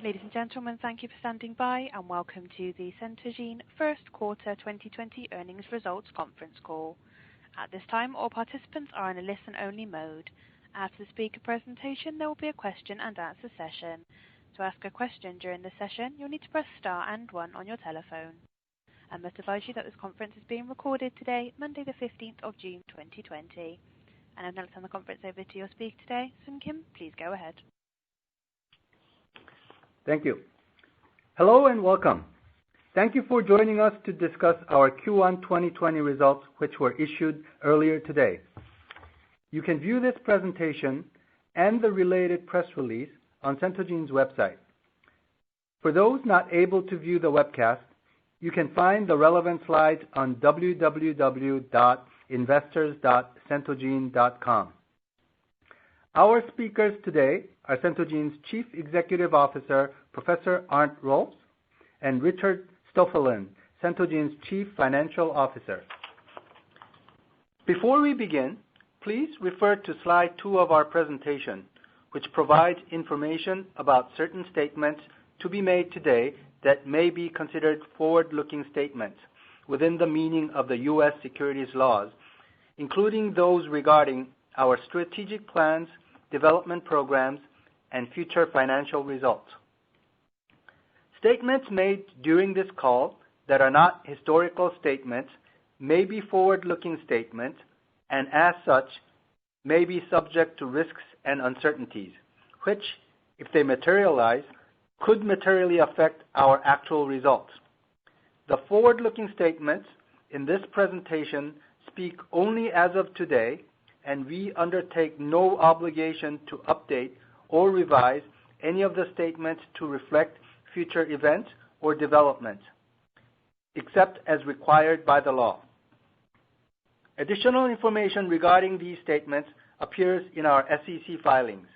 Ladies and gentlemen, thank you for standing by and welcome to the Centogene First Quarter 2020 Earnings Results Conference Call. At this time, all participants are in a listen-only mode. After the speaker presentation, there will be a question and answer session. To ask a question during the session, you'll need to press star and 1 on your telephone. I must advise you that this conference is being recorded today, Monday the 15th of June 2020. And I'll now turn the conference over to your speaker today, Sun Kim. Please go ahead. Thank you. Hello and welcome. Thank you for joining us to discuss our Q1 2020 results, which were issued earlier today. You can view this presentation and the related press release on Centogene's website. For those not able to view the webcast, you can find the relevant slides on www.investors.centogene.com. Our speakers today are Centogene's Chief Executive Officer, Professor Arndt Rolfs, and Richard Stoffelin, Centogene's Chief Financial Officer. Before we begin, please refer to slide 2 of our presentation, which provides information about certain statements to be made today that may be considered forward-looking statements within the meaning of the U.S. securities laws, including those regarding our strategic plans, development programs, and future financial results. Statements made during this call that are not historical statements may be forward-looking statements and as such may be subject to risks and uncertainties, which, if they materialize, could materially affect our actual results. The forward-looking statements in this presentation speak only as of today, and we undertake no obligation to update or revise any of the statements to reflect future events or developments, except as required by the law. Additional information regarding these statements appears in our SEC filings.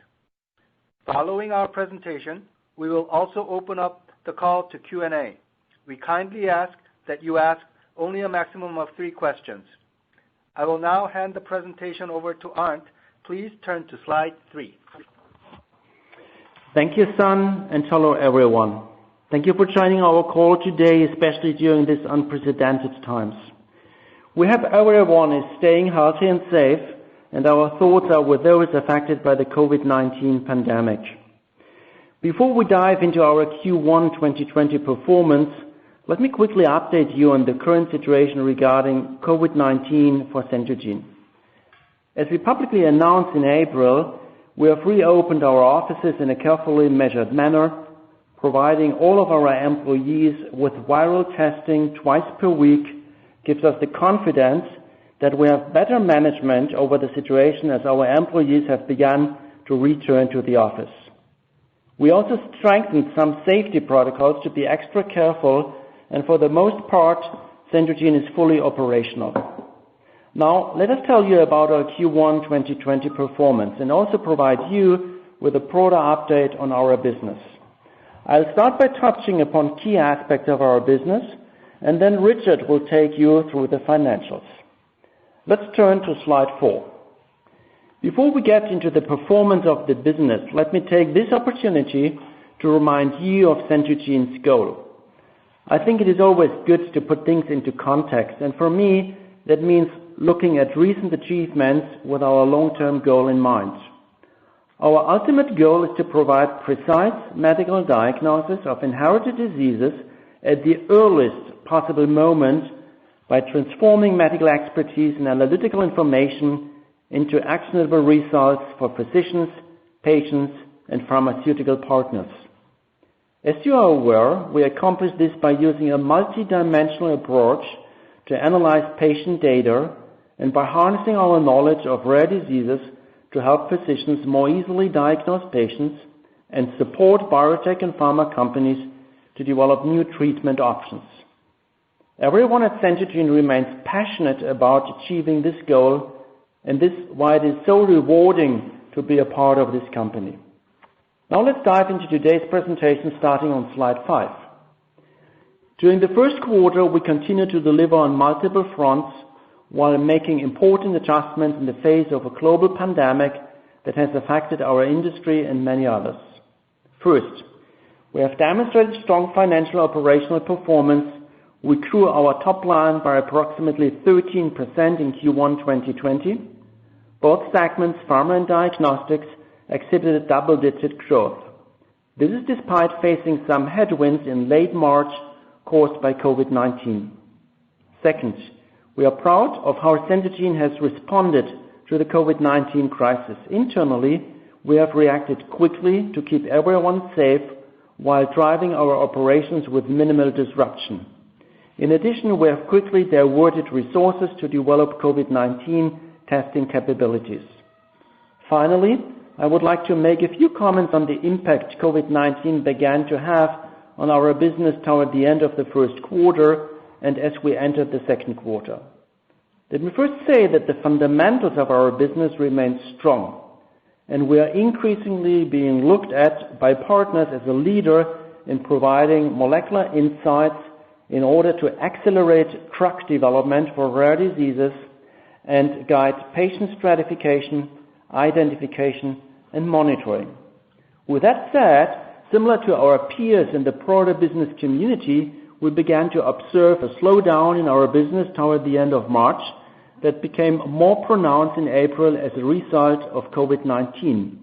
Following our presentation, we will also open up the call to Q&A. We kindly ask that you ask only a maximum of 3 questions. I will now hand the presentation over to Arndt. Please turn to slide 3. Thank you, Sun, and hello everyone. Thank you for joining our call today, especially during these unprecedented times. We hope everyone is staying healthy and safe, and our thoughts are with those affected by the COVID-19 pandemic. Before we dive into our Q1 2020 performance, let me quickly update you on the current situation regarding COVID-19 for Centogene. As we publicly announced in April, we have reopened our offices in a carefully measured manner, providing all of our employees with viral testing twice per week gives us the confidence that we have better management over the situation as our employees have begun to return to the office. We also strengthened some safety protocols to be extra careful, and for the most part, Centogene is fully operational. Now, let us tell you about our Q1 2020 performance and also provide you with a broader update on our business. I'll start by touching upon key aspects of our business, and then Richard will take you through the financials. Let's turn to slide 4. Before we get into the performance of the business, let me take this opportunity to remind you of Centogene's goal. I think it is always good to put things into context, and for me, that means looking at recent achievements with our long-term goal in mind. Our ultimate goal is to provide precise medical diagnosis of inherited diseases at the earliest possible moment by transforming medical expertise and analytical information into actionable results for physicians, patients, and pharmaceutical partners. As you are aware, we accomplish this by using a multidimensional approach to analyze patient data and by harnessing our knowledge of rare diseases to help physicians more easily diagnose patients and support biotech and pharma companies to develop new treatment options. Everyone at Centogene remains passionate about achieving this goal, and this is why it is so rewarding to be a part of this company. Now let's dive into today's presentation starting on slide 5. During the first quarter, we continued to deliver on multiple fronts while making important adjustments in the face of a global pandemic that has affected our industry and many others. First, We have demonstrated strong financial operational performance. We grew our top line by approximately 13% in Q1 2020. Both segments, pharma and diagnostics, exhibited double-digit growth. This is despite facing some headwinds in late March caused by COVID-19. Second, we are proud of how Centogene has responded to the COVID-19 crisis. Internally, we have reacted quickly to keep everyone safe while driving our operations with minimal disruption. In addition, we have quickly diverted resources to develop COVID-19 testing capabilities. Finally, I would like to make a few comments on the impact COVID-19 began to have on our business toward the end of the first quarter and as we entered the second quarter. Let me first say that the fundamentals of our business remain strong, and we are increasingly being looked at by partners as a leader in providing molecular insights in order to accelerate drug development for rare diseases and guide patient stratification, identification, and monitoring. With that said, similar to our peers in the broader business community, we began to observe a slowdown in our business toward the end of March that became more pronounced in April as a result of COVID-19.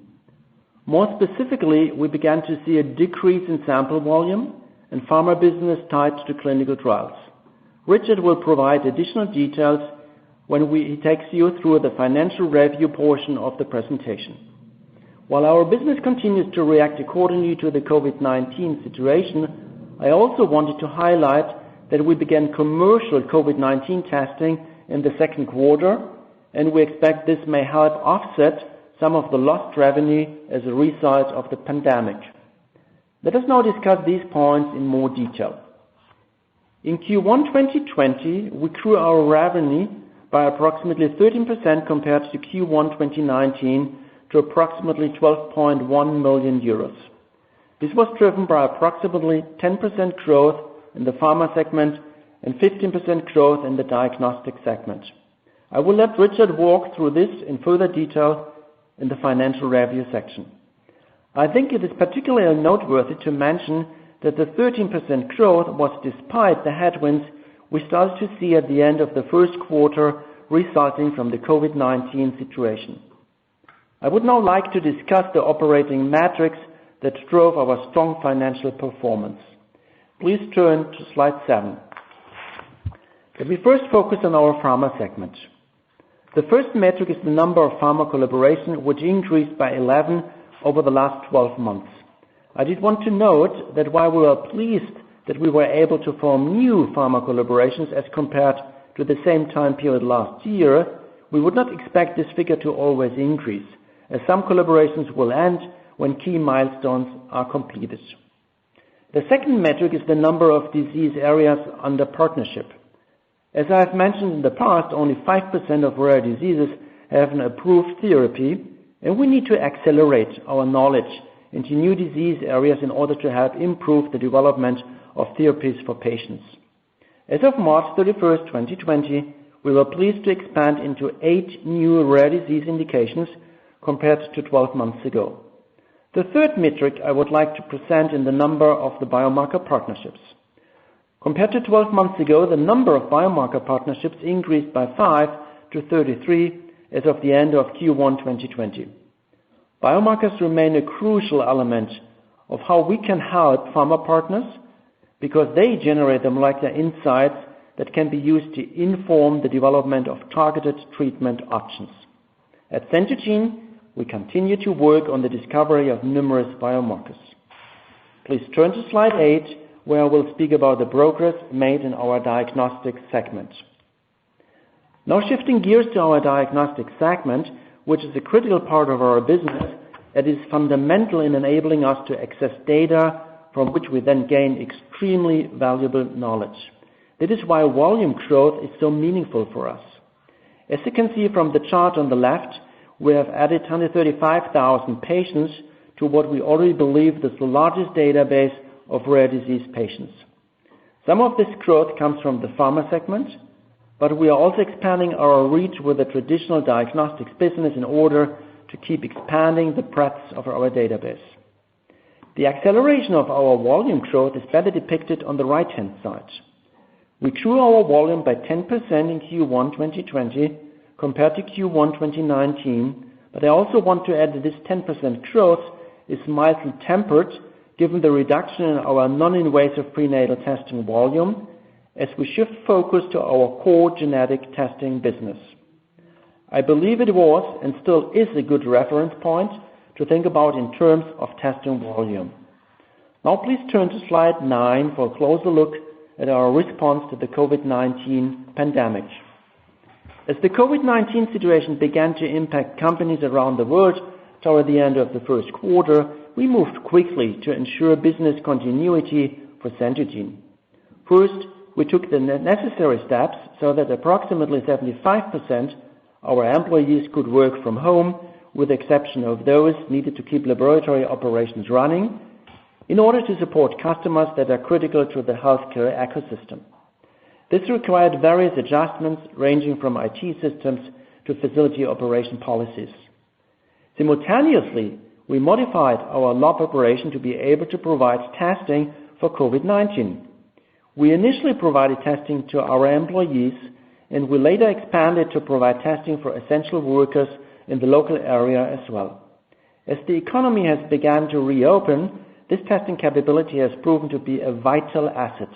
More specifically, we began to see a decrease in sample volume and pharma business tied to clinical trials. Richard will provide additional details when he takes you through the financial review portion of the presentation. While our business continues to react accordingly to the COVID-19 situation, I also wanted to highlight that we began commercial COVID-19 testing in the second quarter, and we expect this may help offset some of the lost revenue as a result of the pandemic. Let us now discuss these points in more detail. In Q1 2020, we grew our revenue by approximately 13% compared to Q1 2019 to approximately 12.1 million euros. This was driven by approximately 10% growth in the pharma segment and 15% growth in the diagnostic segment. I will let Richard walk through this in further detail in the financial review section. I think it is particularly noteworthy to mention that the 13% growth was despite the headwinds we started to see at the end of the first quarter resulting from the COVID-19 situation. I would now like to discuss the operating metrics that drove our strong financial performance. Please turn to slide 7. Let me first focus on our pharma segment. The first metric is the number of pharma collaborations, which increased by 11 over the last 12 months. I did want to note that while we were pleased that we were able to form new pharma collaborations as compared to the same time period last year, we would not expect this figure to always increase, as some collaborations will end when key milestones are completed. The second metric is the number of disease areas under partnership. As I have mentioned in the past, only 5% of rare diseases have an approved therapy, and we need to accelerate our knowledge into new disease areas in order to help improve the development of therapies for patients. As of March 31st, 2020, we were pleased to expand into 8 new rare disease indications compared to 12 months ago. The third metric I would like to present in the number of the biomarker partnerships. Compared to 12 months ago, the number of biomarker partnerships increased by 5 to 33 as of the end of Q1 2020. Biomarkers remain a crucial element of how we can help pharma partners because they generate the molecular insights that can be used to inform the development of targeted treatment options. At Centogene, we continue to work on the discovery of numerous biomarkers. Please turn to slide 8, where I will speak about the progress made in our diagnostic segment. Now shifting gears to our diagnostic segment, which is a critical part of our business that is fundamental in enabling us to access data from which we then gain extremely valuable knowledge. That is why volume growth is so meaningful for us. As you can see from the chart on the left, we have added 135,000 patients to what we already believe is the largest database of rare disease patients. Some of this growth comes from the pharma segment, but we are also expanding our reach with the traditional diagnostics business in order to keep expanding the breadth of our database. The acceleration of our volume growth is better depicted on the right-hand side. We grew our volume by 10% in Q1 2020 compared to Q1 2019, but I also want to add that this 10% growth is mildly tempered given the reduction in our non-invasive prenatal testing volume as we shift focus to our core genetic testing business. I believe it was and still is a good reference point to think about in terms of testing volume. Now please turn to slide 9 for a closer look at our response to the COVID-19 pandemic. As the COVID-19 situation began to impact companies around the world toward the end of the first quarter, we moved quickly to ensure business continuity for Centogene. First, we took the necessary steps so that approximately 75% of our employees could work from home, with the exception of those needed to keep laboratory operations running, in order to support customers that are critical to the healthcare ecosystem. This required various adjustments ranging from IT systems to facility operation policies. Simultaneously, we modified our lab operation to be able to provide testing for COVID-19. We initially provided testing to our employees, and we later expanded to provide testing for essential workers in the local area as well. As the economy has begun to reopen, this testing capability has proven to be a vital asset.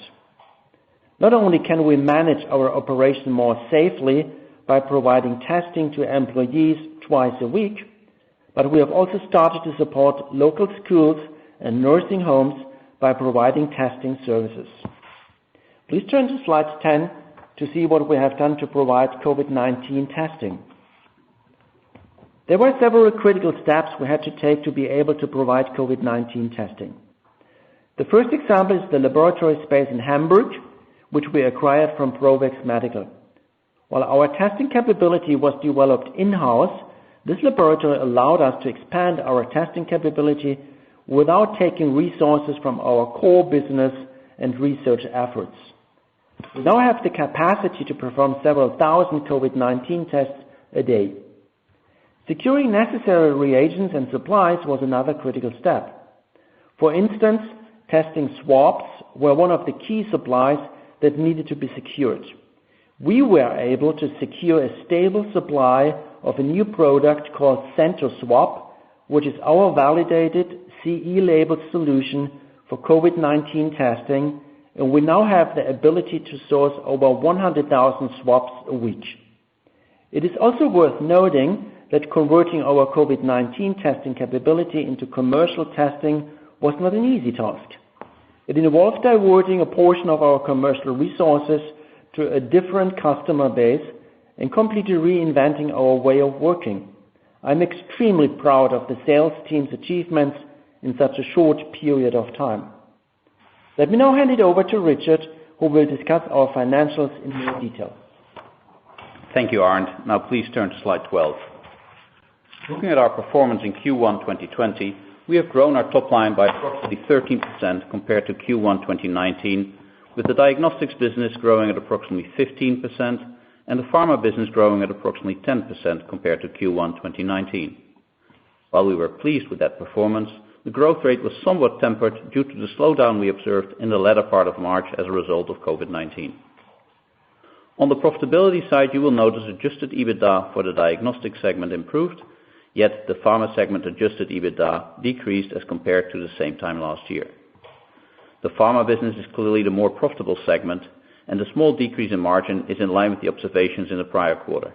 Not only can we manage our operation more safely by providing testing to employees twice a week, but we have also started to support local schools and nursing homes by providing testing services. Please turn to slide 10 to see what we have done to provide COVID-19 testing. There were several critical steps we had to take to be able to provide COVID-19 testing. The first example is the laboratory space in Hamburg, which we acquired from Provex Medical. While our testing capability was developed in-house, this laboratory allowed us to expand our testing capability without taking resources from our core business and research efforts. We now have the capacity to perform several thousand COVID-19 tests a day. Securing necessary reagents and supplies was another critical step. For instance, testing swabs were one of the key supplies that needed to be secured. We were able to secure a stable supply of a new product called CentoSwab, which is our validated CE-labeled solution for COVID-19 testing, and we now have the ability to source over 100,000 swabs a week. It is also worth noting that converting our COVID-19 testing capability into commercial testing was not an easy task. It involved diverting a portion of our commercial resources to a different customer base and completely reinventing our way of working. I'm extremely proud of the sales team's achievements in such a short period of time. Let me now hand it over to Richard, who will discuss our financials in more detail. Thank you, Arndt. Now please turn to slide 12. Looking at our performance in Q1 2020, we have grown our top line by approximately 13% compared to Q1 2019, with the diagnostics business growing at approximately 15% and the pharma business growing at approximately 10% compared to Q1 2019. While we were pleased with that performance, the growth rate was somewhat tempered due to the slowdown we observed in the latter part of March as a result of COVID-19. On the profitability side, you will notice adjusted EBITDA for the diagnostic segment improved, yet the pharma segment adjusted EBITDA decreased as compared to the same time last year. The pharma business is clearly the more profitable segment, and the small decrease in margin is in line with the observations in the prior quarter.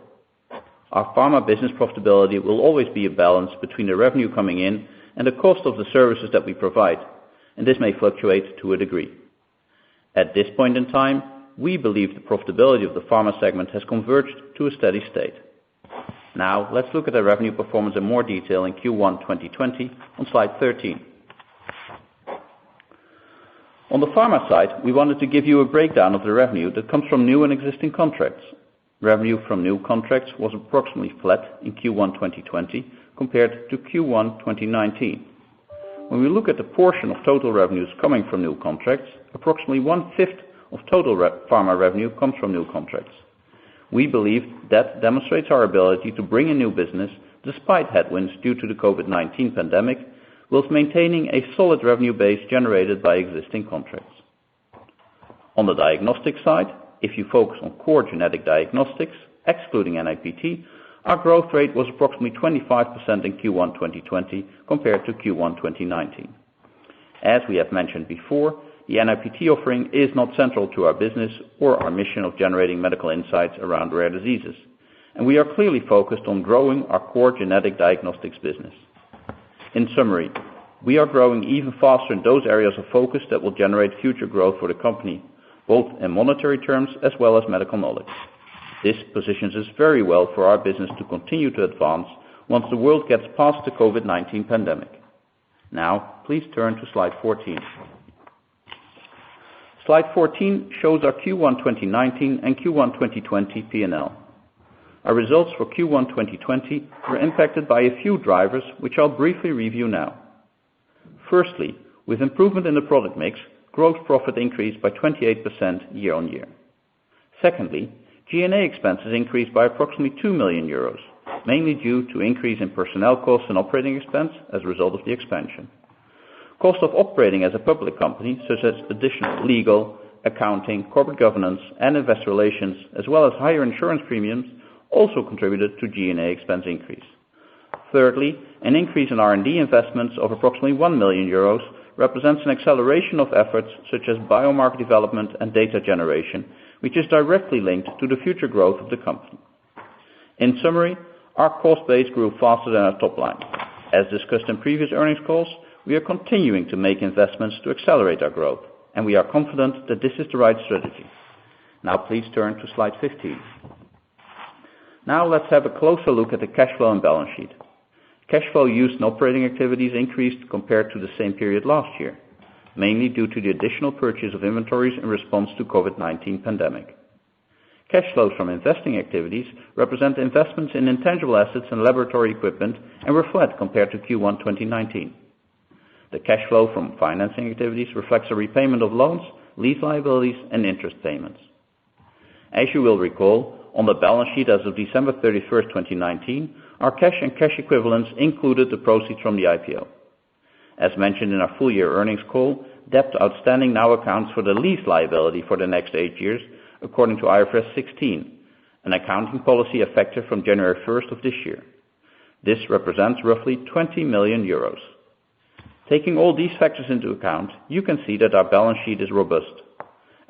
Our pharma business profitability will always be a balance between the revenue coming in and the cost of the services that we provide, and this may fluctuate to a degree. At this point in time, we believe the profitability of the pharma segment has converged to a steady state. Now, let's look at the revenue performance in more detail in Q1 2020 on slide 13. On the pharma side, we wanted to give you a breakdown of the revenue that comes from new and existing contracts. Revenue from new contracts was approximately flat in Q1 2020 compared to Q1 2019. When we look at the portion of total revenues coming from new contracts, approximately 1/5 of total pharma revenue comes from new contracts. We believe that demonstrates our ability to bring in new business despite headwinds due to the COVID-19 pandemic, whilst maintaining a solid revenue base generated by existing contracts. On the diagnostic side, if you focus on core genetic diagnostics, excluding NIPT, our growth rate was approximately 25% in Q1 2020 compared to Q1 2019. As we have mentioned before, the NIPT offering is not central to our business or our mission of generating medical insights around rare diseases, and we are clearly focused on growing our core genetic diagnostics business. In summary, we are growing even faster in those areas of focus that will generate future growth for the company, both in monetary terms as well as medical knowledge. This positions us very well for our business to continue to advance once the world gets past the COVID-19 pandemic. Now, please turn to slide 14. Slide 14 shows our Q1 2019 and Q1 2020 P&L. Our results for Q1 2020 were impacted by a few drivers, which I'll briefly review now. Firstly, with improvement in the product mix, gross profit increased by 28% year-on-year. Secondly, G&A expenses increased by approximately 2 million euros, mainly due to increase in personnel costs and operating expense as a result of the expansion. Cost of operating as a public company, such as additional legal, accounting, corporate governance, and investor relations, as well as higher insurance premiums, also contributed to G&A expense increase. Thirdly, an increase in R&D investments of approximately 1 million euros represents an acceleration of efforts such as biomarker development and data generation, which is directly linked to the future growth of the company. In summary, our cost base grew faster than our top line. As discussed in previous earnings calls, we are continuing to make investments to accelerate our growth, and we are confident that this is the right strategy. Now please turn to slide 15. Now let's have a closer look at the cash flow and balance sheet. Cash flow used in operating activities increased compared to the same period last year, mainly due to the additional purchase of inventories in response to COVID-19 pandemic. Cash flows from investing activities represent investments in intangible assets and laboratory equipment and were flat compared to Q1 2019. The cash flow from financing activities reflects a repayment of loans, lease liabilities, and interest payments. As you will recall, on the balance sheet as of December 31st, 2019, our cash and cash equivalents included the proceeds from the IPO. As mentioned in our full year earnings call, debt outstanding now accounts for the lease liability for the next 8 years, according to IFRS 16, an accounting policy effective from January 1st of this year. This represents roughly 20 million euros. Taking all these factors into account, you can see that our balance sheet is robust.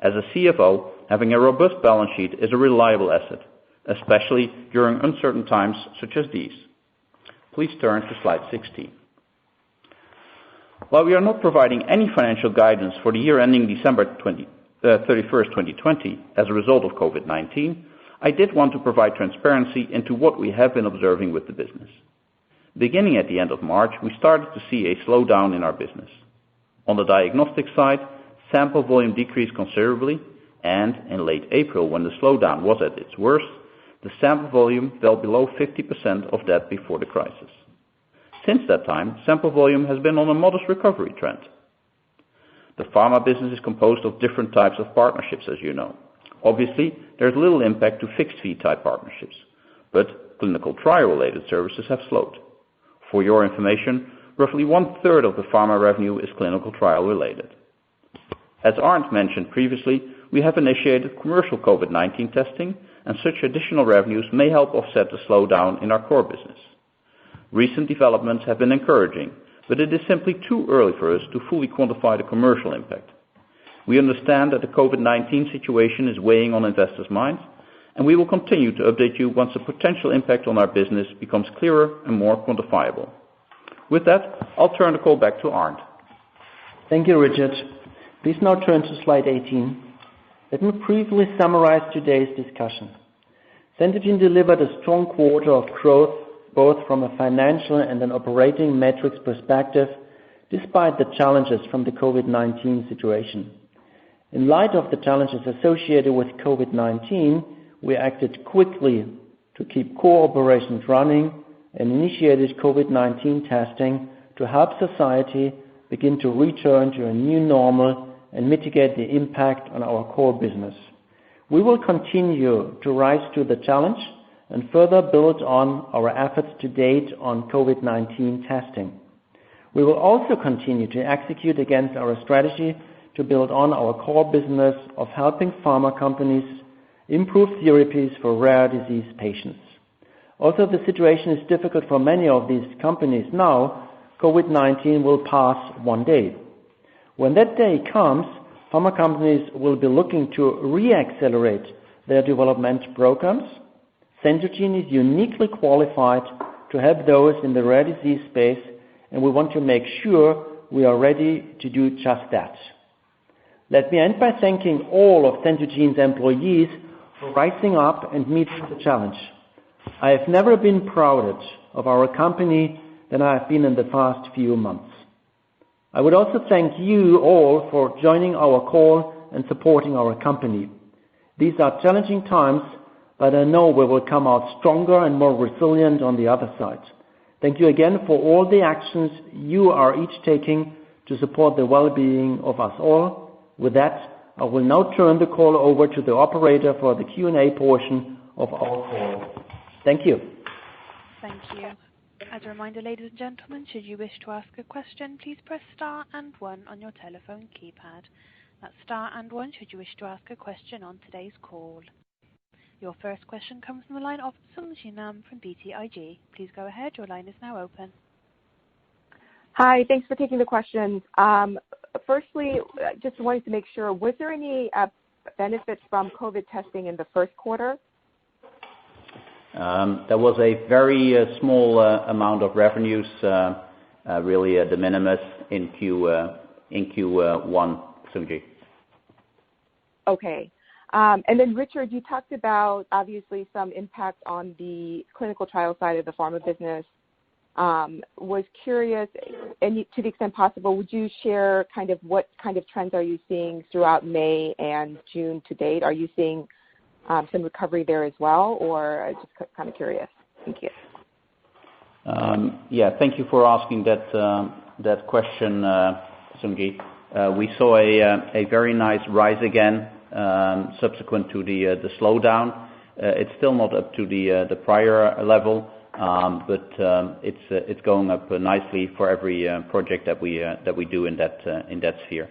As a CFO, having a robust balance sheet is a reliable asset, especially during uncertain times such as these. Please turn to slide 16. While we are not providing any financial guidance for the year ending December 31st, 2020 as a result of COVID-19, I did want to provide transparency into what we have been observing with the business. Beginning at the end of March, we started to see a slowdown in our business. On the diagnostic side, sample volume decreased considerably, and in late April, when the slowdown was at its worst, the sample volume fell below 50% of that before the crisis. Since that time, sample volume has been on a modest recovery trend. The pharma business is composed of different types of partnerships, as you know. Obviously, there's little impact to fixed fee type partnerships, but clinical trial related services have slowed. For your information, roughly 1/3 of the pharma revenue is clinical trial related. As Arndt mentioned previously, we have initiated commercial COVID-19 testing, and such additional revenues may help offset the slowdown in our core business. Recent developments have been encouraging, but it is simply too early for us to fully quantify the commercial impact. We understand that the COVID-19 situation is weighing on investors' minds, and we will continue to update you once the potential impact on our business becomes clearer and more quantifiable. With that, I'll turn the call back to Arndt. Thank you, Richard. Please now turn to slide 18. Let me briefly summarize today's discussion. Centogene delivered a strong quarter of growth, both from a financial and an operating metrics perspective, despite the challenges from the COVID-19 situation. In light of the challenges associated with COVID-19, we acted quickly to keep core operations running and initiated COVID-19 testing to help society begin to return to a new normal and mitigate the impact on our core business. We will continue to rise to the challenge and further build on our efforts to date on COVID-19 testing. We will also continue to execute against our strategy to build on our core business of helping pharma companies improve therapies for rare disease patients. Although the situation is difficult for many of these companies now, COVID-19 will pass one day. When that day comes, pharma companies will be looking to re-accelerate their development programs. Centogene is uniquely qualified to help those in the rare disease space, and we want to make sure we are ready to do just that. Let me end by thanking all of Centogene's employees for rising up and meeting the challenge. I have never been prouder of our company than I have been in the past few months. I would also thank you all for joining our call and supporting our company. These are challenging times, but I know we will come out stronger and more resilient on the other side. Thank you again for all the actions you are each taking to support the well-being of us all. With that, I will now turn the call over to the operator for the Q&A portion of our call. Thank you. Thank you. As a reminder, ladies and gentlemen, should you wish to ask a question, please press star and 1 on your telephone keypad. That's star and 1 should you wish to ask a question on today's call. Your first question comes from the line of Centogene from BTIG. Please go ahead. Your line is now open. Hi. Thanks for taking the questions. Firstly, just wanted to make sure, was there any benefits from COVID testing in the first quarter? There was a very small amount of revenues, really de minimis in Q1, Suji. Okay. And then, Richard, you talked about, obviously, some impact on the clinical trial side of the pharma business. Was curious, and to the extent possible, would you share kind of what kind of trends are you seeing throughout May and June to date? Are you seeing some recovery there as well, or just kind of curious? Thank you. Yeah, thank you for asking that question, Sungi. We saw a very nice rise again subsequent to the slowdown. It's still not up to the prior level, but it's going up nicely for every project that we do in that sphere.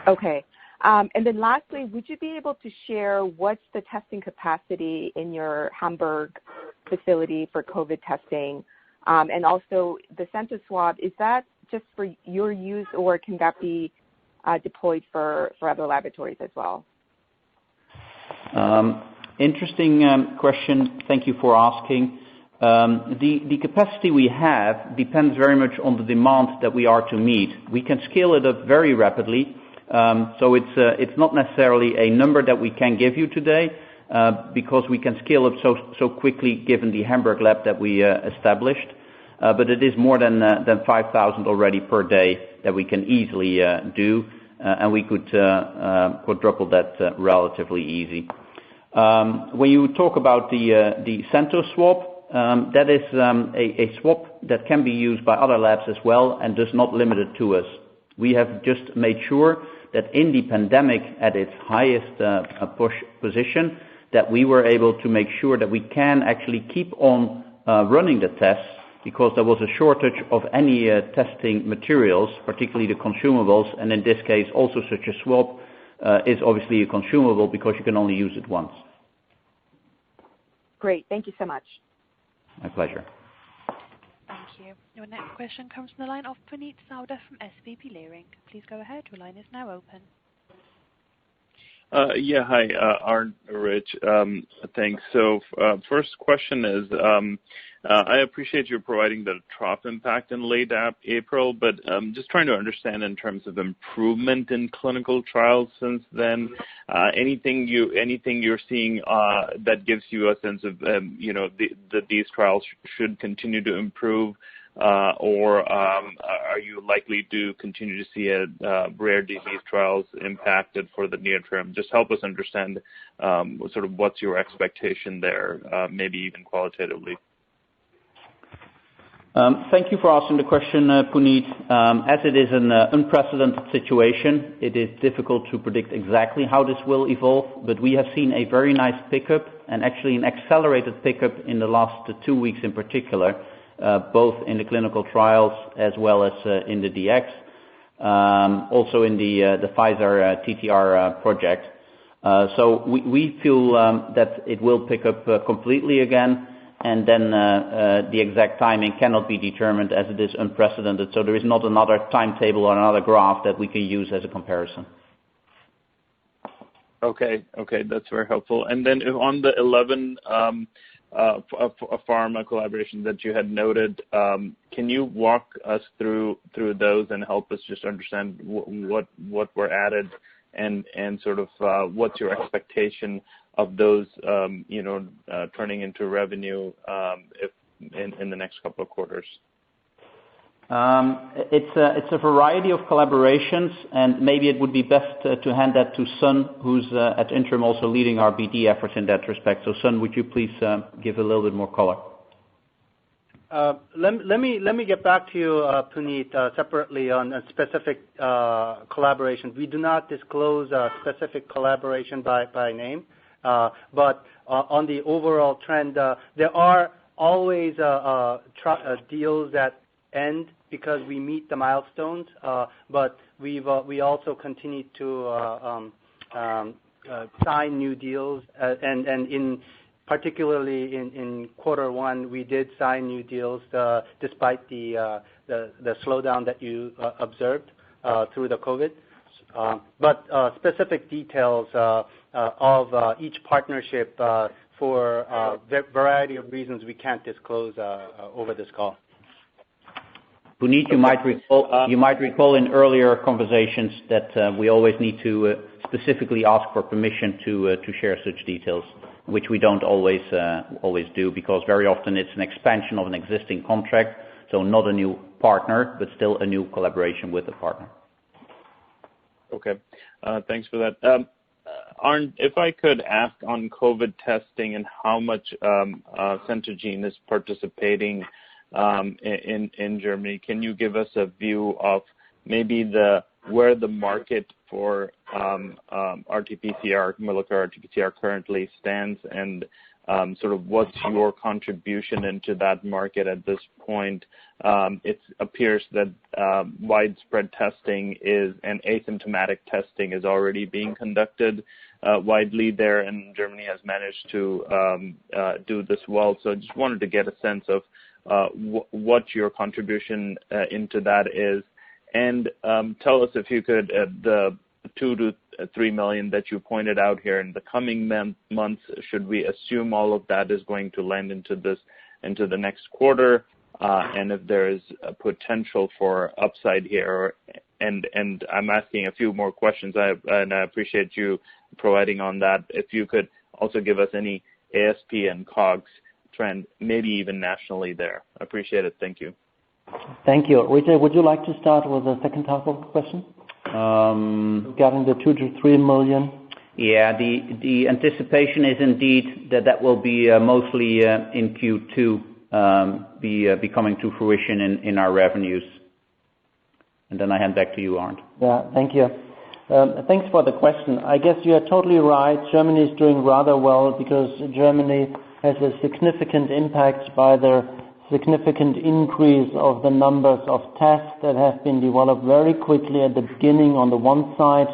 Okay. And then lastly, would you be able to share what's the testing capacity in your Hamburg facility for COVID testing? And also the Center Swab, is that just for your use, or can that be deployed for other laboratories as well? Interesting question. Thank you for asking. The capacity we have depends very much on the demand that we are to meet. We can scale it up very rapidly. So it's not necessarily a number that we can give you today, because we can scale up so quickly given the Hamburg lab that we established. But it is more than 5,000 already per day that we can easily do, and we could quadruple that relatively easy. When you talk about the Center Swab, that is a swab that can be used by other labs as well and does not limit it to us. We have just made sure that in the pandemic at its highest position, that we were able to make sure that we can actually keep on running the tests, because there was a shortage of any testing materials, particularly the consumables, and in this case also such a swab is obviously a consumable because you can only use it once. Great. Thank you so much. My pleasure. Thank you. Your next question comes from the line of Puneet Souda from SVB Leerink. Please go ahead. Your line is now open. Yeah, hi, Arndt, Rich. Thanks. So first question is, I appreciate you providing the trough impact in late April, but just trying to understand in terms of improvement in clinical trials since then. Anything you're seeing that gives you a sense of that these trials should continue to improve, or are you likely to continue to see rare disease trials impacted for the near term? Just help us understand sort of what's your expectation there, maybe even qualitatively. Thank you for asking the question, Puneet. As it is an unprecedented situation, it is difficult to predict exactly how this will evolve, but we have seen a very nice pickup, and actually an accelerated pickup in the last 2 weeks in particular, both in the clinical trials as well as in the DX, also in the Pfizer TTR project. So we feel that it will pick up completely again, and then the exact timing cannot be determined as it is unprecedented. So there is not another timetable or another graph that we can use as a comparison. Okay, that's very helpful. And then on the 11 pharma collaboration that you had noted, can you walk us through those and help us just understand what were added and sort of what's your expectation of those turning into revenue if in the next couple of quarters? It's a variety of collaborations, and maybe it would be best to hand that to Sun, who's at Interim also leading our BD efforts in that respect. So Sun, would you please give a little bit more color? Let me get back to you, Puneet, separately on a specific collaboration. We do not disclose a specific collaboration by name, but on the overall trend, there are always deals that end because we meet the milestones, but we also continue to sign new deals, and in particularly in quarter one, we did sign new deals despite the slowdown that you observed through the COVID. But specific details of each partnership for a variety of reasons we can't disclose over this call. Puneet, you might recall in earlier conversations that we always need to specifically ask for permission to share such details, which we don't always do, because very often it's an expansion of an existing contract, so not a new partner, but still a new collaboration with a partner. Okay, thanks for that. Arndt, if I could ask on COVID testing and how much Centogene is participating in Germany, can you give us a view of maybe where the market for RT-PCR, molecular RT-PCR currently stands, and sort of what's your contribution into that market at this point? It appears that widespread testing and asymptomatic testing is already being conducted widely there, and Germany has managed to do this well. So I just wanted to get a sense of what your contribution into that is, and tell us, if you could, the 2 to 3 million that you pointed out here in the coming months. Should we assume all of that is going to land into the next quarter, and if there is a potential for upside here? And I'm asking a few more questions, and I appreciate you providing on that. If you could also give us any ASP and COGS trend, maybe even nationally there. I appreciate it. Thank you. Thank you. Richard, would you like to start with the second half of the question? Regarding the 2 to 3 million? Yeah, the anticipation is indeed that will be mostly in Q2 be coming to fruition in our revenues. And then I hand back to you, Arndt. Yeah, thank you. Thanks for the question. I guess you are totally right. Germany is doing rather well because Germany has a significant impact by the significant increase of the numbers of tests that have been developed very quickly at the beginning on the one side,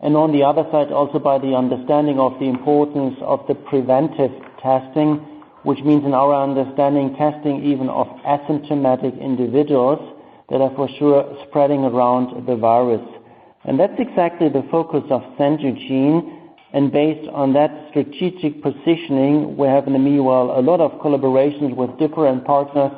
and on the other side also by the understanding of the importance of the preventive testing, which means in our understanding testing even of asymptomatic individuals that are for sure spreading around the virus. And that's exactly the focus of Centogene. And based on that strategic positioning, we have in the meanwhile a lot of collaborations with different partners.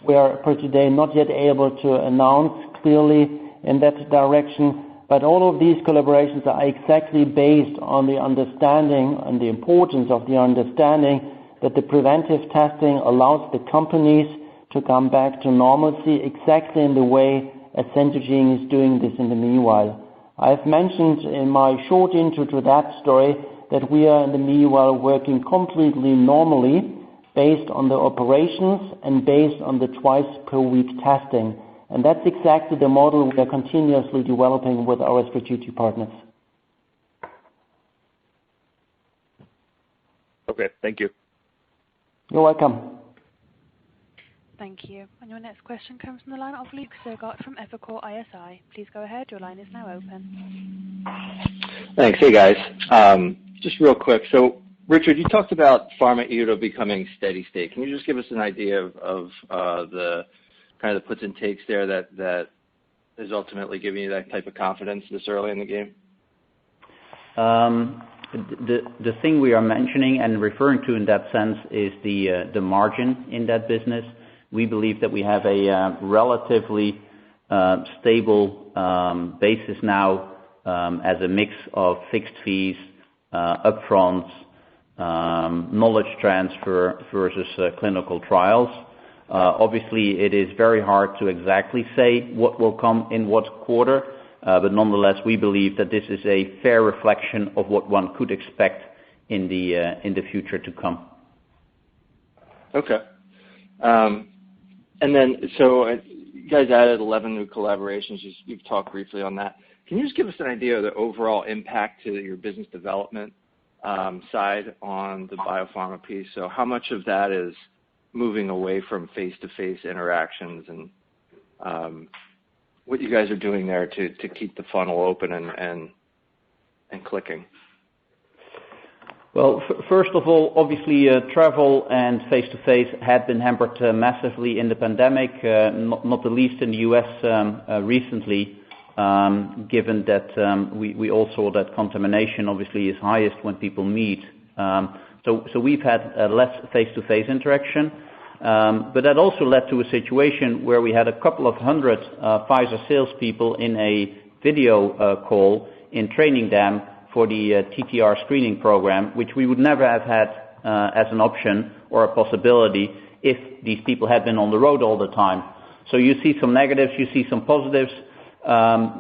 We are per today not yet able to announce clearly in that direction, but all of these collaborations are exactly based on the understanding and the importance of the understanding that the preventive testing allows the companies to come back to normalcy exactly in the way as Centogene is doing this in the meanwhile. I've mentioned in my short intro to that story that we are in the meanwhile working completely normally based on the operations and based on the twice per week testing. And that's exactly the model we are continuously developing with our strategic partners. Okay, thank you. You're welcome. Thank you. And your next question comes from the line of Luke Sergott from Evercore ISI. Please go ahead. Your line is now open. Thanks. Hey, guys. Just real quick. So, Richard, you talked about pharma EBITDA becoming steady state. Can you just give us an idea of the kind of the puts and takes there that is ultimately giving you that type of confidence this early in the game? The thing we are mentioning and referring to in that sense is the margin in that business. We believe that we have a relatively stable basis now as a mix of fixed fees, upfronts, knowledge transfer versus clinical trials. Obviously, it is very hard to exactly say what will come in what quarter, but nonetheless, we believe that this is a fair reflection of what one could expect in the future to come. Okay. And then, so you guys added 11 new collaborations. You've talked briefly on that. Can you just give us an idea of the overall impact to your business development side on the biopharma piece? So how much of that is moving away from face-to-face interactions, and what you guys are doing there to keep the funnel open and clicking? Well, first of all, obviously, travel and face-to-face had been hampered massively in the pandemic, not the least in the U.S. Recently, given that we all saw that contamination obviously is highest when people meet. So we've had less face-to-face interaction, but that also led to a situation where we had a couple of hundred Pfizer salespeople in a video call in training them for the TTR screening program, which we would never have had as an option or a possibility if these people had been on the road all the time. So you see some negatives, you see some positives.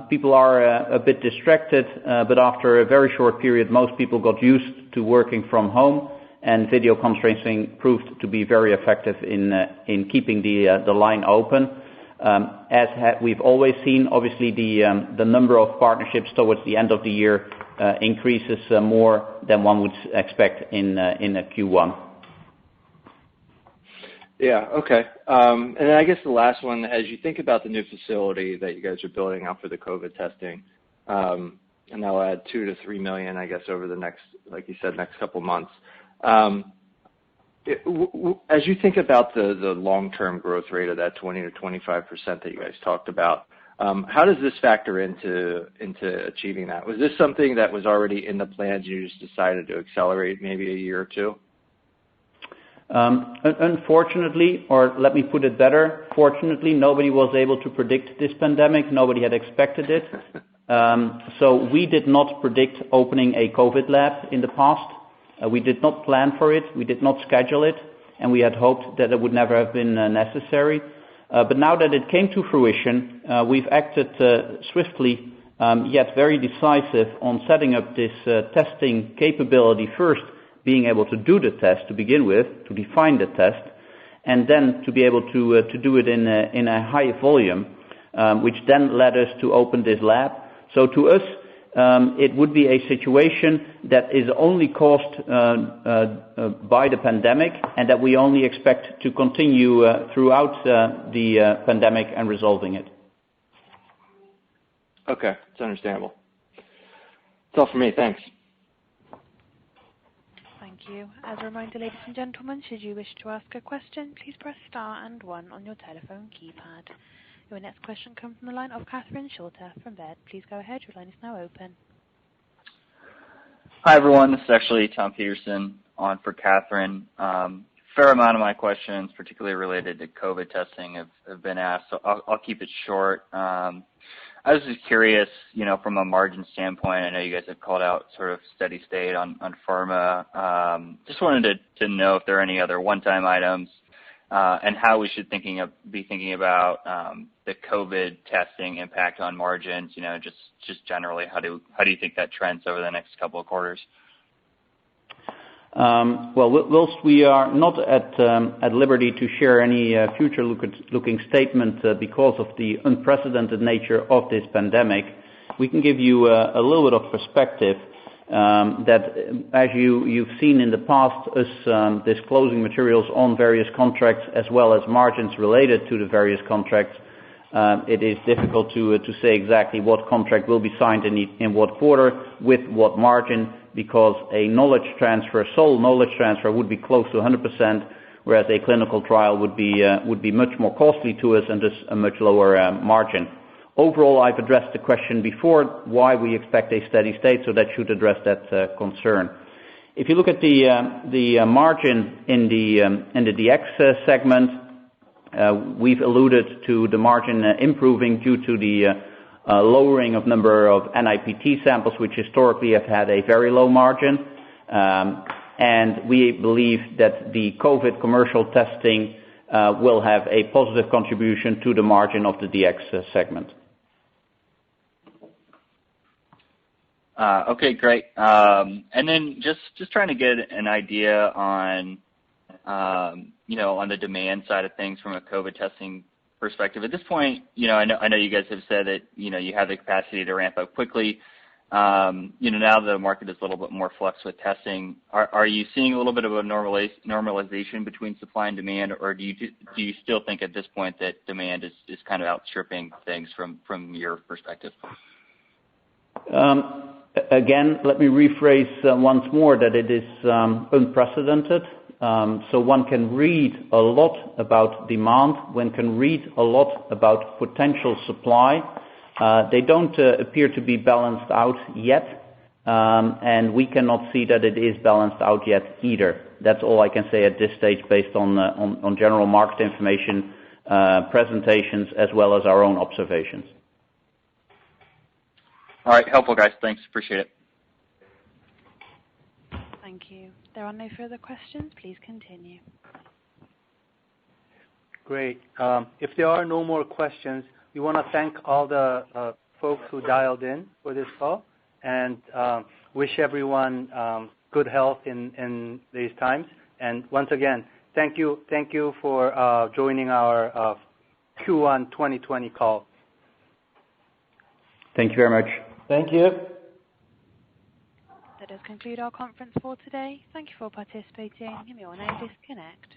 People are a bit distracted, but after a very short period, most people got used to working from home, and video conferencing proved to be very effective in keeping the line open. We've always seen, obviously, the number of partnerships towards the end of the year increases more than one would expect in a Q1. Yeah, okay. And then I guess the last one, as you think about the new facility that you guys are building out for the COVID testing, and that'll add $2 to $3 million, I guess, over the next, like you said, next couple months. As you think about the long-term growth rate of that 20 to 25% that you guys talked about, how does this factor into achieving that? Was this something that was already in the plans, you just decided to accelerate maybe a year or two? Unfortunately, or let me put it better, fortunately, nobody was able to predict this pandemic. Nobody had expected it. So we did not predict opening a COVID lab in the past. We did not plan for it. We did not schedule it. And we had hoped that it would never have been necessary. But now that it came to fruition, we've acted swiftly, yet very decisive on setting up this testing capability first, being able to do the test to begin with, to define the test, and then to be able to do it in a high volume, which then led us to open this lab. So to us, it would be a situation that is only caused by the pandemic, and that we only expect to continue throughout the pandemic and resolving it. Okay, it's understandable. That's all for me. Thanks. Thank you. As a reminder, ladies and gentlemen, should you wish to ask a question, please press star and 1 on your telephone keypad. Your next question comes from the line of Catherine Schulte from Baird. Please go ahead. Your line is now open. Hi, everyone. This is actually Tom Peterson on for Catherine. Fair amount of my questions, particularly related to COVID testing, have been asked, so I'll keep it short. I was just curious, from a margin standpoint, I know you guys have called out sort of steady state on pharma. Just wanted to know if there are any other one-time items, and how we should be thinking about the COVID testing impact on margins. Just generally, how do you think that trends over the next couple of quarters? Well, whilst we are not at liberty to share any future-looking statement because of the unprecedented nature of this pandemic, we can give you a little bit of perspective. that as you've seen in the past, us disclosing materials on various contracts as well as margins related to the various contracts, it is difficult to say exactly what contract will be signed in what quarter with what margin, because a sole knowledge transfer would be close to 100%, whereas a clinical trial would be much more costly to us and just a much lower margin. Overall, I've addressed the question before, why we expect a steady state, so that should address that concern. If you look at the margin in the DX segment, we've alluded to the margin improving due to the lowering of number of NIPT samples, which historically have had a very low margin. And we believe that the COVID commercial testing will have a positive contribution to the margin of the DX segment. Okay, great. And then just trying to get an idea on, on the demand side of things from a COVID testing perspective. At this point, I know you guys have said that, you have the capacity to ramp up quickly. Now the market is a little bit more flux with testing. Are you seeing a little bit of a normalization between supply and demand, or do you still think at this point that demand is kind of outstripping things from your perspective? Again, let me rephrase once more that it is unprecedented. So one can read a lot about demand, one can read a lot about potential supply. They don't appear to be balanced out yet, and we cannot see that it is balanced out yet either. That's all I can say at this stage based on general market information, presentations, as well as our own observations. All right, helpful guys. Thanks, appreciate it. Thank you. There are no further questions. Please continue. Great. If there are no more questions, we want to thank all the folks who dialed in for this call, and wish everyone good health in these times. And once again, thank you for joining our Q1 2020 call. Thank you very much. Thank you. That does conclude our conference for today. Thank you for participating. You may all now disconnect.